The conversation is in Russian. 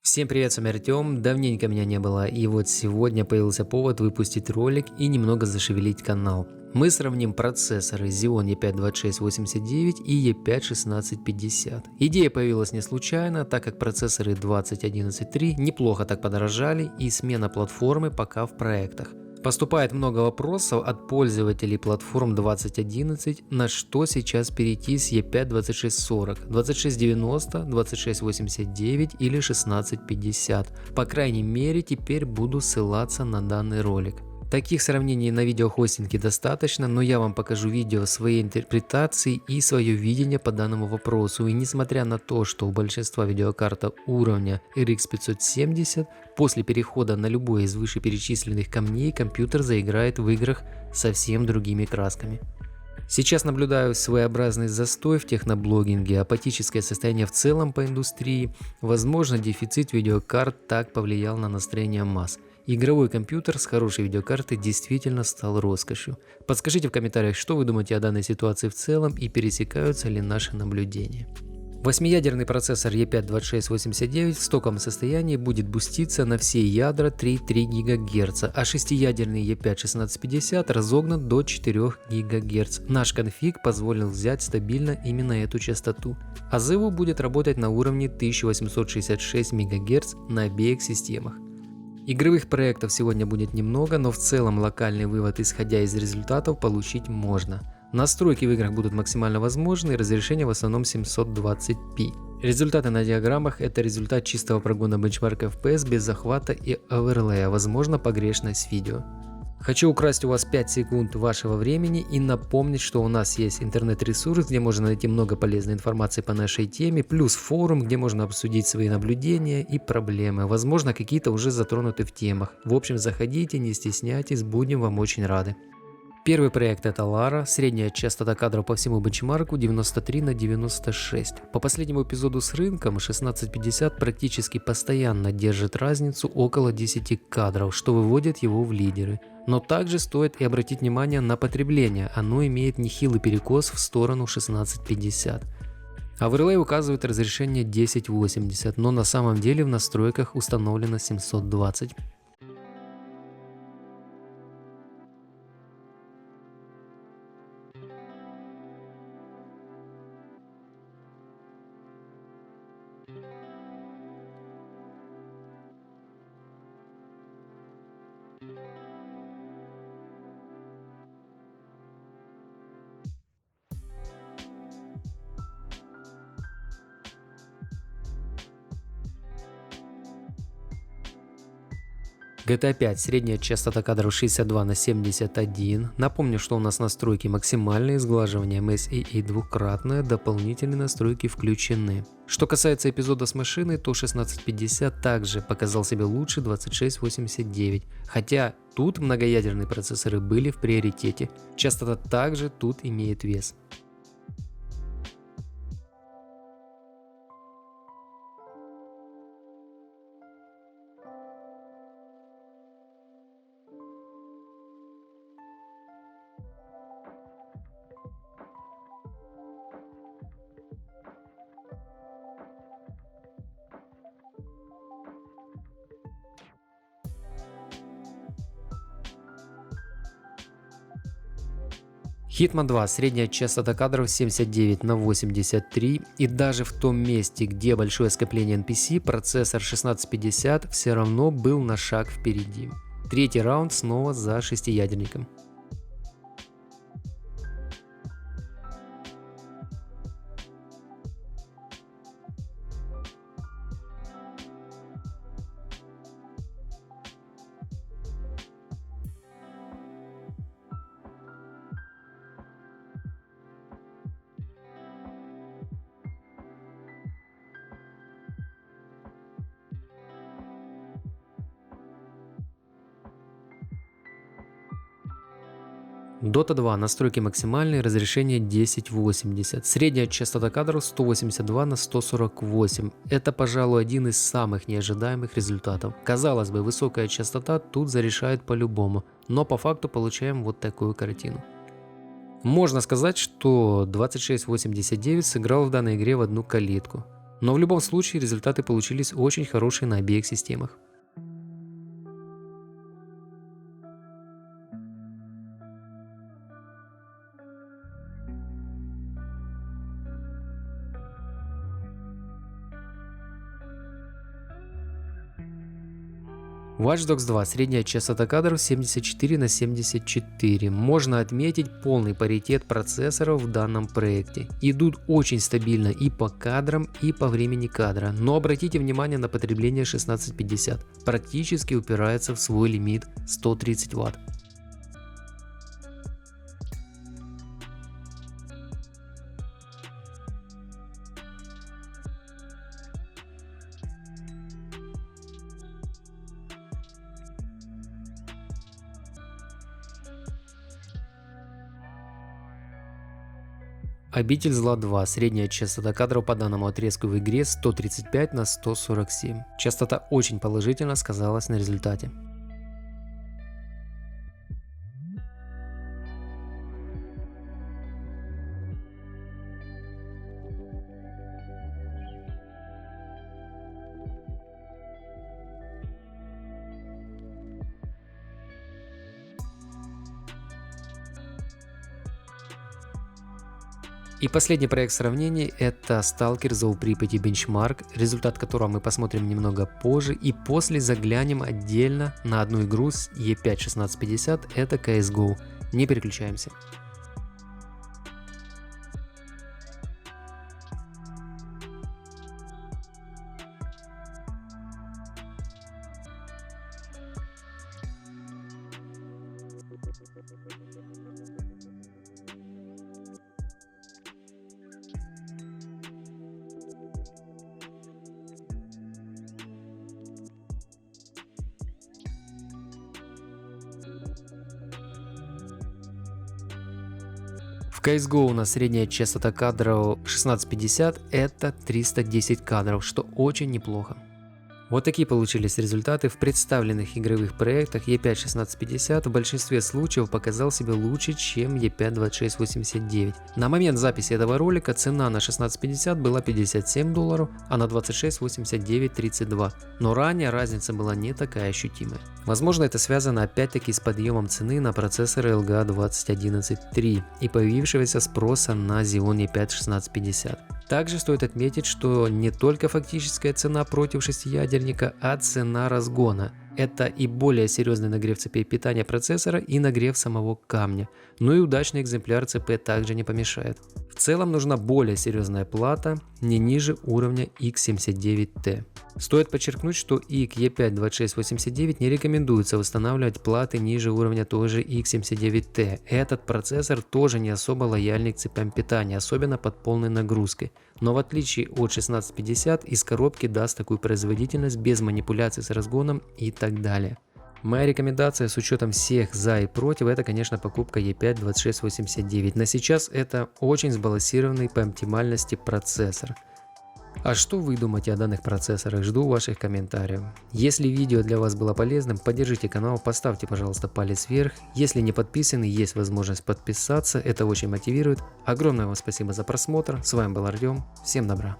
Всем привет, с вами Артем. Давненько меня не было, и вот сегодня появился повод выпустить ролик и немного зашевелить канал. Мы сравним процессоры Xeon E5-2689 и E5-1650. Идея появилась не случайно, так как процессоры 2011.3 неплохо так подорожали, и смена платформы пока в проектах. Поступает много вопросов от пользователей платформ 2011, на что сейчас перейти с E5-2640, 2690, 2689 или 1650. По крайней мере, теперь буду ссылаться на данный ролик. Таких сравнений на видеохостинге достаточно, но я вам покажу видео своей интерпретации и свое видение по данному вопросу. И несмотря на то, что у большинства видеокарта уровня RX 570, после перехода на любой из вышеперечисленных камней компьютер заиграет в играх совсем другими красками. Сейчас наблюдаю своеобразный застой в техноблогинге, апатическое состояние в целом по индустрии. Возможно, дефицит видеокарт так повлиял на настроение масс. Игровой компьютер с хорошей видеокартой действительно стал роскошью. Подскажите в комментариях, что вы думаете о данной ситуации в целом и пересекаются ли наши наблюдения. 8-ядерный процессор E5-2689 в стоковом состоянии будет буститься на все ядра 3,3 ГГц, а 6-ядерный E5-1650 разогнан до 4 ГГц. Наш конфиг позволил взять стабильно именно эту частоту. А ZeWu будет работать на уровне 1866 МГц на обеих системах. Игровых проектов сегодня будет немного, но в целом локальный вывод, исходя из результатов, получить можно. Настройки в играх будут максимально возможны, разрешение в основном 720p. Результаты на диаграммах — это результат чистого прогона бенчмарка FPS без захвата и оверлея, возможно погрешность видео. Хочу украсть у вас 5 секунд вашего времени и напомнить, что у нас есть интернет-ресурс, где можно найти много полезной информации по нашей теме, плюс форум, где можно обсудить свои наблюдения и проблемы, возможно какие-то уже затронуты в темах. В общем, заходите, не стесняйтесь, будем вам очень рады. Первый проект — это Lara, средняя частота кадров по всему бенчмарку 93/96. По последнему эпизоду с рынком 1650 практически постоянно держит разницу около 10 кадров, что выводит его в лидеры. Но также стоит и обратить внимание на потребление, оно имеет нехилый перекос в сторону 1650. Оверлей указывает разрешение 1080, но на самом деле в настройках установлено 720. GTA 5, средняя частота кадров 62/71. Напомню, что у нас настройки максимальные, сглаживание MSEE двукратное, дополнительные настройки включены. Что касается эпизода с машиной, то 1650 также показал себя лучше 2689, хотя тут многоядерные процессоры были в приоритете. Частота также тут имеет вес. Hitman 2, средняя частота кадров 79/83, и даже в том месте, где большое скопление NPC, процессор 1650 все равно был на шаг впереди. Третий раунд снова за шестиядерником. Dota 2, настройки максимальные, разрешение 1080, средняя частота кадров 182/148. Это, пожалуй, один из самых неожидаемых результатов. Казалось бы, высокая частота тут зарешает по-любому, но по факту получаем вот такую картину. Можно сказать, что 2689 сыграл в данной игре в одну калитку. Но в любом случае результаты получились очень хорошие на обеих системах. Watch Dogs 2. Средняя частота кадров 74/74. Можно отметить полный паритет процессоров в данном проекте. Идут очень стабильно и по кадрам, и по времени кадра. Но обратите внимание на потребление 1650. Практически упирается в свой лимит 130 Вт. Обитель зла 2. Средняя частота кадров по данному отрезку в игре 135/147. Частота очень положительно сказалась на результате. И последний проект сравнений — это Stalker Зов Припяти Benchmark, результат которого мы посмотрим немного позже, и после заглянем отдельно на одну игру с E5-1650, это CSGO. Не переключаемся. В CSGO у нас средняя частота кадров 1650, это 310 кадров, что очень неплохо. Вот такие получились результаты в представленных игровых проектах. E5-1650 в большинстве случаев показал себя лучше, чем E5-2689. На момент записи этого ролика цена на 1650 была $57, а на 2689 $32. Но ранее разница была не такая ощутимая. Возможно, это связано опять-таки с подъемом цены на процессоры LGA 2011-3 и появившегося спроса на Xeon E5-1650. Также стоит отметить, что не только фактическая цена против шестиядерника, а цена разгона. Это и более серьезный нагрев цепей питания процессора и нагрев самого камня. Ну и удачный экземпляр ЦП также не помешает. В целом нужна более серьезная плата, не ниже уровня X79T. Стоит подчеркнуть, что и к E5-2689 не рекомендуется устанавливать платы ниже уровня той же X79T. Этот процессор тоже не особо лояльный к цепям питания, особенно под полной нагрузкой. Но в отличие от 1650 из коробки даст такую производительность без манипуляций с разгоном и так далее. Моя рекомендация с учетом всех за и против — это, конечно, покупка E5-2689. На сейчас это очень сбалансированный по оптимальности процессор. А что вы думаете о данных процессорах? Жду ваших комментариев. Если видео для вас было полезным, поддержите канал, поставьте, пожалуйста, палец вверх. Если не подписаны, есть возможность подписаться, это очень мотивирует. Огромное вам спасибо за просмотр. С вами был Артем. Всем добра.